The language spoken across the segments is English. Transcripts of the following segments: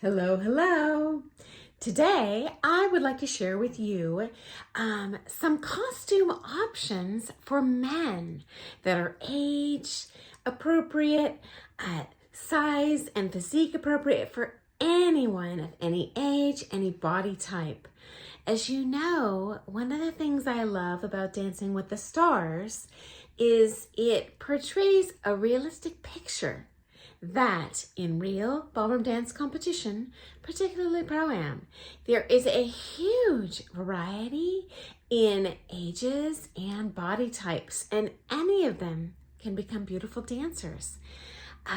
Hello, hello. Today, I would like to share with you some costume options for men that are age appropriate, size and physique appropriate for anyone of any age, any body type. As you know, one of the things I love about Dancing with the Stars is it portrays a realistic picture that in real ballroom dance competition, particularly Pro-Am, there is a huge variety in ages and body types, and any of them can become beautiful dancers,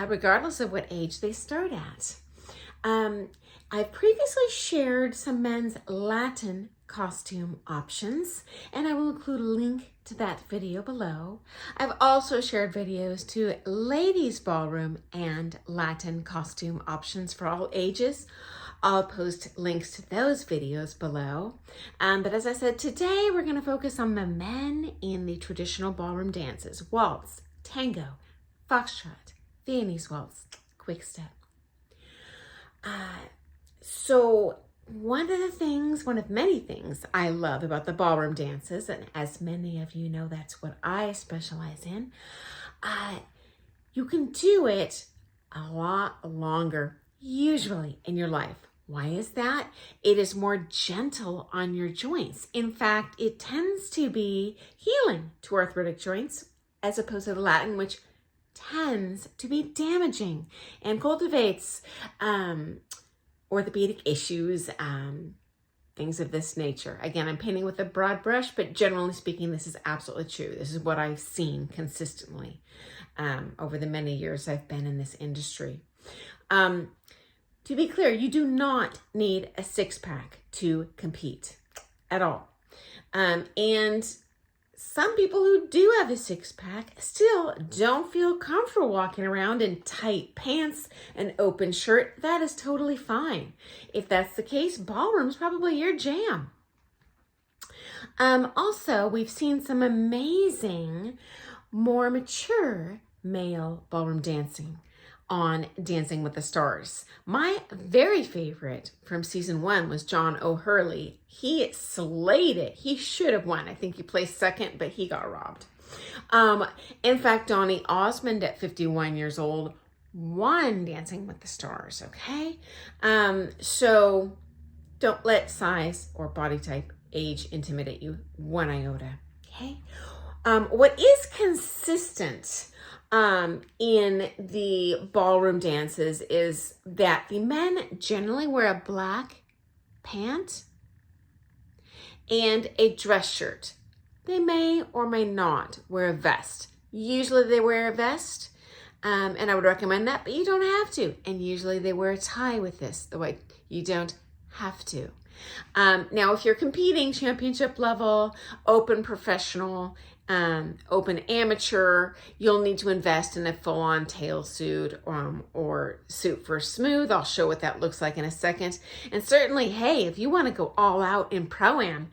regardless of what age they start at. I've previously shared some men's Latin costume options, and I will include a link to that video below. I've also shared videos to ladies ballroom and Latin costume options for all ages. I'll post links to those videos below. But as I said, today we're going to focus on the men in the traditional ballroom dances: waltz, tango, foxtrot, Viennese waltz, quickstep. So one of many things I love about the ballroom dances, and as many of you know, that's what I specialize in, you can do it a lot longer, usually in your life. Why is that? It is more gentle on your joints. In fact, it tends to be healing to arthritic joints as opposed to the Latin, which tends to be damaging and cultivates orthopedic issues, things of this nature. Again, I'm painting with a broad brush, but generally speaking, this is absolutely true. This is what I've seen consistently over the many years I've been in this industry. To be clear, you do not need a six-pack to compete at all. And some people who do have a six-pack still don't feel comfortable walking around in tight pants and open shirt. That is totally fine. If that's the case, ballroom's probably your jam. Also, we've seen some amazing, more mature male ballroom dancing on Dancing with the Stars. My very favorite from season 1 was John O'Hurley. He slayed it. He should have won. I think he placed second, but he got robbed. In fact, Donnie Osmond at 51 years old won Dancing with the Stars, okay? So don't let size or body type, age intimidate you one iota, okay? What is consistent in the ballroom dances is that the men generally wear a black pant and a dress shirt. They may or may not wear a vest. Usually they wear a vest, and I would recommend that, but you don't have to. And usually they wear a tie with this, the way you don't have to. Now, if you're competing championship level, open professional, open amateur, you'll need to invest in a full-on tail suit or suit for smooth. I'll show what that looks like in a second. And certainly, hey, if you want to go all out in Pro-Am,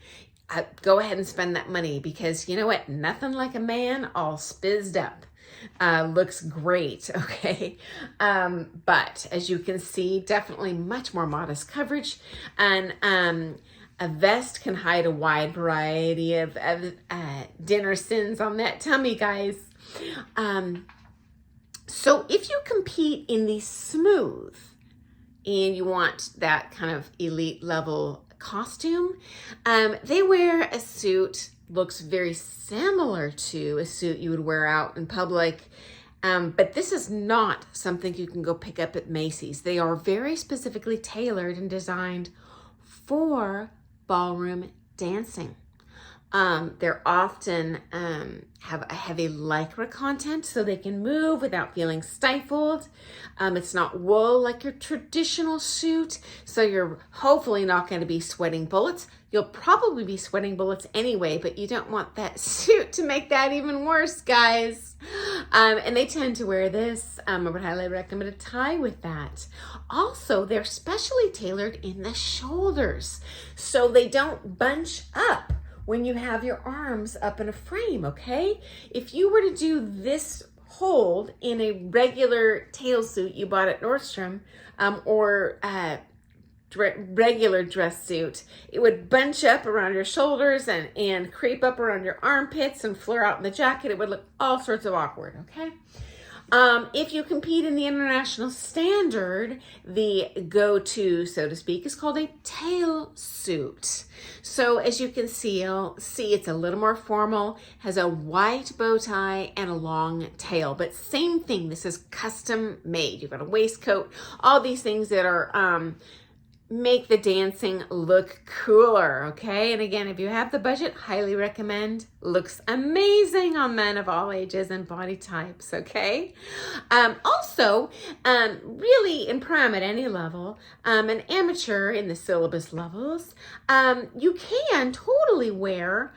go ahead and spend that money, because you know what? Nothing like a man all spizzed up. Looks great, okay? But as you can see, definitely much more modest coverage, and a vest can hide a wide variety of dinner sins on that tummy, guys. So if you compete in the smooth and you want that kind of elite level costume, they wear a suit, looks very similar to a suit you would wear out in public, but this is not something you can go pick up at Macy's. They are very specifically tailored and designed for ballroom dancing. They're often have a heavy lycra content so they can move without feeling stifled. It's not wool like your traditional suit, so you're hopefully not going to be sweating bullets. You'll probably be sweating bullets anyway, but you don't want that suit to make that even worse, guys. And they tend to wear this. I would highly recommend a tie with that. Also, they're specially tailored in the shoulders, so they don't bunch up when you have your arms up in a frame, okay? If you were to do this hold in a regular tail suit you bought at Nordstrom or regular dress suit. It would bunch up around your shoulders and creep up around your armpits and flare out in the jacket. It would look all sorts of awkward, okay? If you compete in the international standard, the go-to, so to speak, is called a tail suit. So as you can see, it's a little more formal, has a white bow tie and a long tail, but same thing, this is custom made. You've got a waistcoat, all these things that are, make the dancing look cooler, okay? And again, if you have the budget, highly recommend. Looks amazing on men of all ages and body types, okay? Also, really in prom at any level, an amateur in the syllabus levels, you can totally wear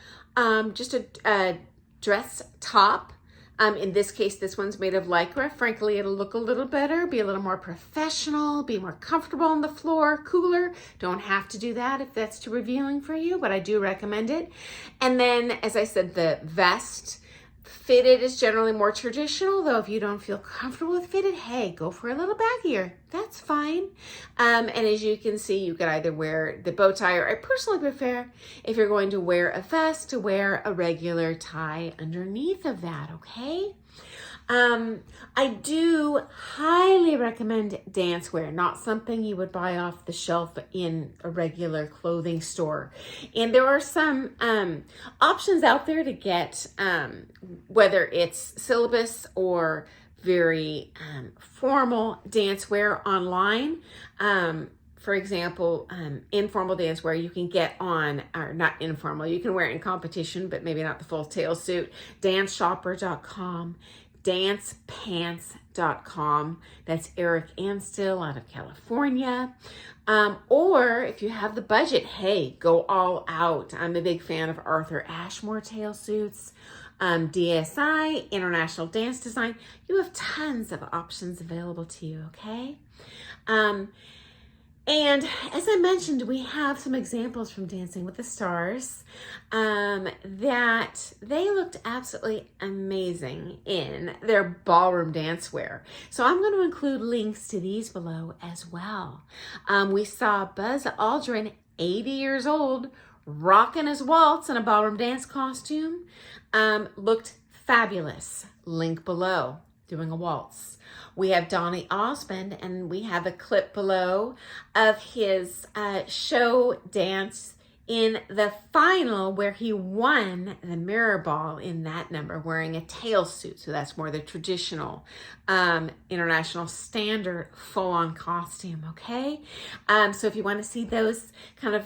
just a dress top. In this case, this one's made of Lycra. Frankly, it'll look a little better, be a little more professional, be more comfortable on the floor, cooler. Don't have to do that if that's too revealing for you, but I do recommend it. And then, as I said, the vest, fitted is generally more traditional, though if you don't feel comfortable with fitted, hey, go for a little baggier. That's fine. And as you can see, you could either wear the bow tie, or I personally prefer, if you're going to wear a vest, to wear a regular tie underneath of that, okay? I do highly recommend dancewear, not something you would buy off the shelf in a regular clothing store. And there are some options out there to get, whether it's syllabus or very formal dancewear online. For example, informal dancewear you can get on, or not informal, you can wear it in competition, but maybe not the full tail suit. Danceshopper.com. Dancepants.com. That's Eric Anstill out of California. Or if you have the budget, hey, go all out. I'm a big fan of Arthur Ashmore tail suits, DSI, International Dance Design. You have tons of options available to you, okay? And as I mentioned, we have some examples from Dancing with the Stars that they looked absolutely amazing in their ballroom dancewear. So I'm going to include links to these below as well. We saw Buzz Aldrin, 80 years old, rocking his waltz in a ballroom dance costume. Looked fabulous. Link below, doing a waltz. We have Donnie Osmond, and we have a clip below of his show dance in the final where he won the mirror ball in that number wearing a tail suit. So that's more the traditional international standard full-on costume, okay? So if you want to see those kind of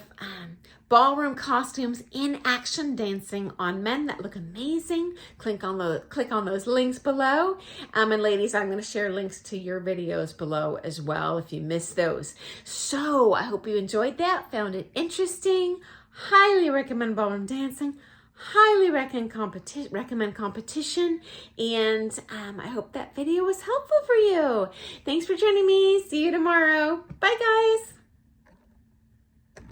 ballroom costumes in action dancing on men that look amazing, click on those links below. And ladies, I'm going to share links to your videos below as well if you missed those. So I hope you enjoyed that, found it interesting. Highly recommend ballroom dancing. Highly recommend competition. And I hope that video was helpful for you. Thanks for joining me. See you tomorrow. Bye, guys.